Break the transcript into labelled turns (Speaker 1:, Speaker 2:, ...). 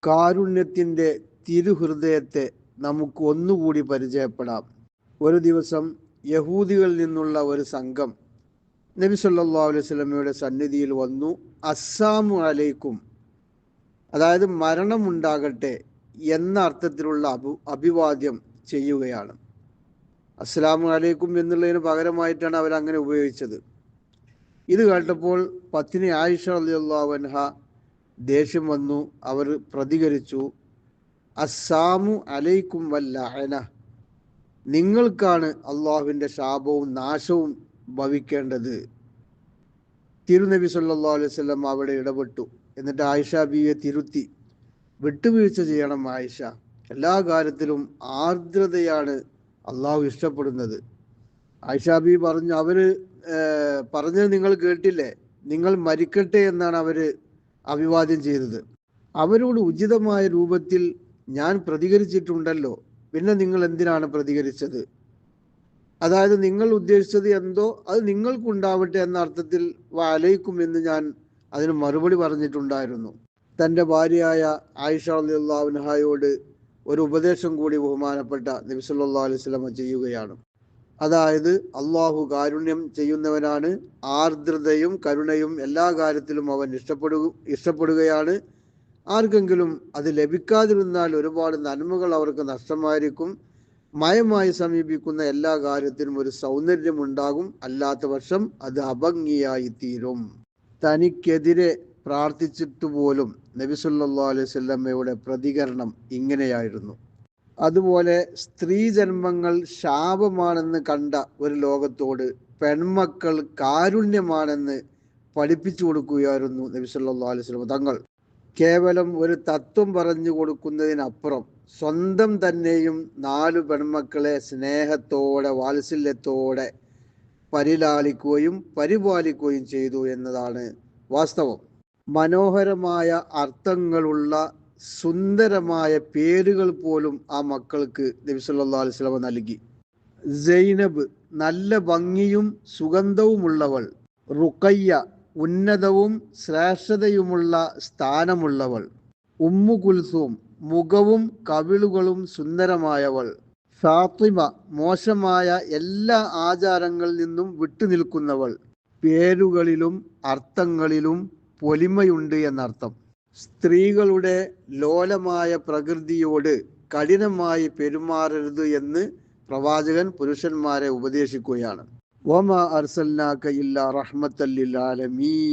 Speaker 1: കാരുണ്യത്തിൻ്റെ തിരുഹൃദയത്തെ നമുക്ക് ഒന്നുകൂടി പരിചയപ്പെടാം. ഒരു ദിവസം യഹൂദികളിൽ നിന്നുള്ള ഒരു സംഘം നബി സല്ലല്ലാഹു അലൈഹി വസല്ലമയുടെ സന്നിധിയിൽ വന്നു. അസ്സാമു അലൈക്കും, അതായത് മരണമുണ്ടാകട്ടെ എന്ന അർത്ഥത്തിലുള്ള അഭിവാദ്യം ചെയ്യുകയാണ്. അസ്സലാമു അലൈക്കും എന്നുള്ളതിന് പകരമായിട്ടാണ് അവരങ്ങനെ ഉപയോഗിച്ചത്. ഇത് കേട്ടപ്പോൾ പത്നി ആയിഷ റളിയല്ലാഹു അൻഹ ദേഷ്യം വന്നു. അവർ പ്രതികരിച്ചു, അസ്സാമു അലൈക്കും വല്ലഅന, നിങ്ങൾക്കാണ് അള്ളാഹുവിൻ്റെ ശാപവും നാശവും ഭവിക്കേണ്ടത്. തിരുനബി സല്ലല്ലാഹു അലൈഹി വസല്ലം അവിടെ ഇടപെട്ടു. എന്നിട്ട് ആയിഷ ബീവിയെ തിരുത്തി, വിട്ടുവീഴ്ച ചെയ്യണം ആയിഷ, എല്ലാ കാര്യത്തിലും ആർദ്രതയാണ് അള്ളാഹു ഇഷ്ടപ്പെടുന്നത്. ആയിഷ ബീവി പറഞ്ഞു, അവര് പറഞ്ഞത് നിങ്ങൾ കേട്ടില്ലേ, നിങ്ങൾ മരിക്കട്ടെ എന്നാണ് അവര് അഭിവാദ്യം ചെയ്തത്. അവരോട് ഉചിതമായ രൂപത്തിൽ ഞാൻ പ്രതികരിച്ചിട്ടുണ്ടല്ലോ, പിന്നെ നിങ്ങൾ എന്തിനാണ് പ്രതികരിച്ചത്? അതായത് നിങ്ങൾ ഉദ്ദേശിച്ചത് എന്തോ അത് നിങ്ങൾക്കുണ്ടാവട്ടെ എന്ന അർത്ഥത്തിൽ വഅലൈക്കും എന്ന് ഞാൻ അതിന് മറുപടി പറഞ്ഞിട്ടുണ്ടായിരുന്നു. തൻ്റെ ഭാര്യയായ ആയിഷ റളിയല്ലാഹു അൻഹയോട് ഒരു ഉപദേശം കൂടി ബഹുമാനപ്പെട്ട നബി സല്ലല്ലാഹു അലൈഹി വസല്ലം ചെയ്യുകയാണ്. അതായത് അള്ളാഹു കാരുണ്യം ചെയ്യുന്നവനാണ്, ആർദ്രതയും കരുണയും എല്ലാ കാര്യത്തിലും അവൻ ഇഷ്ടപ്പെടുകയാണ്. ആർക്കെങ്കിലും അത് ലഭിക്കാതിരുന്നാൽ ഒരുപാട് നന്മകൾ അവർക്ക് നഷ്ടമായിരിക്കും. മയമായി സമീപിക്കുന്ന എല്ലാ കാര്യത്തിനും ഒരു സൗന്ദര്യമുണ്ടാകും, അല്ലാത്ത പക്ഷം അത് അഭംഗിയായി തീരും. തനിക്കെതിരെ പ്രാർത്ഥിച്ചിട്ട് പോലും നബി സല്ലല്ലാഹു അലൈഹി വസല്ലമയുടെ പ്രതികരണം ഇങ്ങനെയായിരുന്നു. അതുപോലെ സ്ത്രീ ജന്മങ്ങൾ ശാപമാണെന്ന് കണ്ട ഒരു ലോകത്തോട് പെൺമക്കൾ കാരുണ്യമാണെന്ന് പഠിപ്പിച്ചു കൊടുക്കുകയായിരുന്നു നബി സല്ലല്ലാഹു അലൈഹി വസല്ലം തങ്ങൾ. കേവലം ഒരു തത്വം പറഞ്ഞു കൊടുക്കുന്നതിനപ്പുറം സ്വന്തം തന്നെയും 4 പെൺമക്കളെ സ്നേഹത്തോടെ വാത്സല്യത്തോടെ പരിലാളിക്കുകയും പരിപാലിക്കുകയും ചെയ്തു എന്നതാണ് വാസ്തവം. മനോഹരമായ അർത്ഥങ്ങളുള്ള സുന്ദരമായ പേരുകൾ പോലും ആ മക്കൾക്ക് നബി സല്ലല്ലാഹു അലൈഹി വസല്ലം നൽകി. സൈനബ്, നല്ല ഭംഗിയും സുഗന്ധവുമുള്ളവൾ. റുഖയ്യ, ഉന്നതവും ശ്രേഷ്ഠതയുമുള്ള സ്ഥാനമുള്ളവൾ. ഉമ്മു കുൽസൂം, മുഖവും കവിളുകളും സുന്ദരമായവൾ. ഫാത്തിമ, മോശമായ എല്ലാ ആചാരങ്ങളിൽ നിന്നും വിട്ടുനിൽക്കുന്നവൾ. പേരുകളിലും അർത്ഥങ്ങളിലും പൊലിമയുണ്ട് എന്നർത്ഥം. സ്ത്രീകളുടെ ലോലമായ പ്രകൃതിയോട് കഠിനമായി പെരുമാറരുത് എന്ന് പ്രവാചകൻ പുരുഷന്മാരെ ഉപദേശിക്കുകയാണ്. വമാ അർസൽനാക ഇല്ലാ റഹ്മത്തൽ ലിൽ ആലമീൻ.